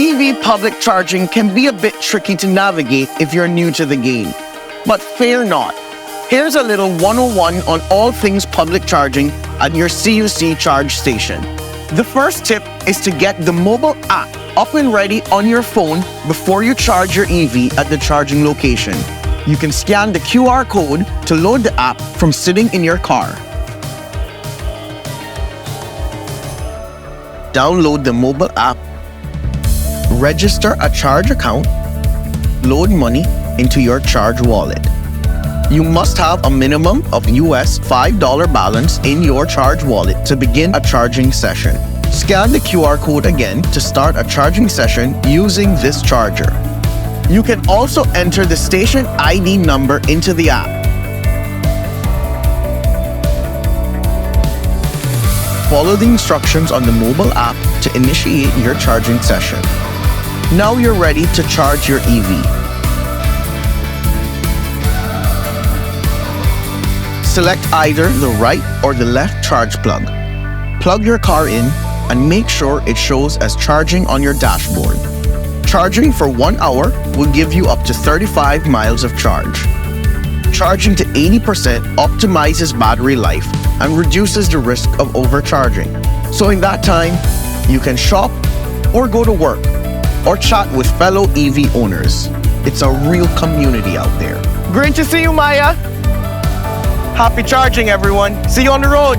EV public charging can be a bit tricky to navigate if you're new to the game. But fear not. Here's a little 101 on all things public charging at your CUC charge station. The first tip is to get the mobile app up and ready on your phone before you charge your EV at the charging location. You can scan the QR code to load the app from sitting in your car. Download the mobile app, register a charge account, load money into your charge wallet. You must have a minimum of US $5 balance in your charge wallet to begin a charging session. Scan the QR code again to start a charging session using this charger. You can also enter the station ID number into the app. Follow the instructions on the mobile app to initiate your charging session. Now you're ready to charge your EV. Select either the right or the left charge plug. Plug your car in and make sure it shows as charging on your dashboard. Charging for 1 hour will give you up to 35 miles of charge. Charging to 80% optimizes battery life and reduces the risk of overcharging. So in that time, you can shop or go to work or chat with fellow EV owners. It's a real community out there. Great to see you, Maya. Happy charging, everyone. See you on the road.